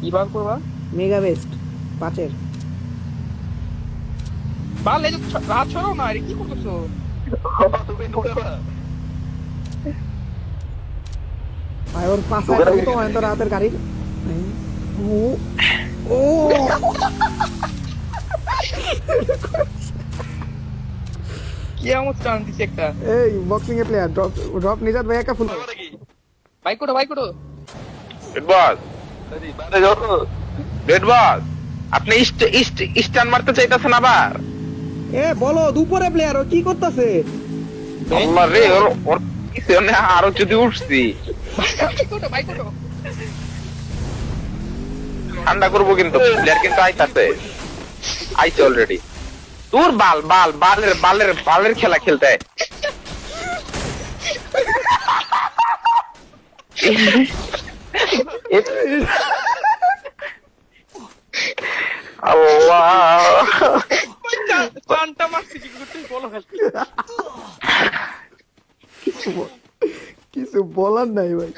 কি বার করবা? Mega best 5-এর। বাল এই যে রাত ছড়াও না, আরে কি করতেছো? তুমি ঢুকাবা ভাই ওর পাশায় তো হয় তো রাতের গাড়ি। ও ও কি এমন টান দিছে একটা। এই বক্সিং এ প্লেয়ার ড্রপ ড্রপ নিজাত ভাই একা ফুল। নাকি বাইক করো, বাইক করো। রেড বস, আরে বারে যাও তো। রেড বস, আপনি স্টান মারতে চাইতেছেন আবার? এ বলো দুপুরে প্লেয়ার ও কি করতেছে? আল্লাহ রে, ওর ওর পিছনে আরো যদি উঠছি বাইক করো, বাইক করো। ঠান্ডা করবো, কিন্তু প্লেয়ার কিন্তু আইতাছে, আইছে অলরেডি। তোর বাল বাল বালের বালের বালের খেলা খেলতে আল্লাহ। টানটা মারছি কি করতে বলো খালি। কিছু বলার নাই ভাই।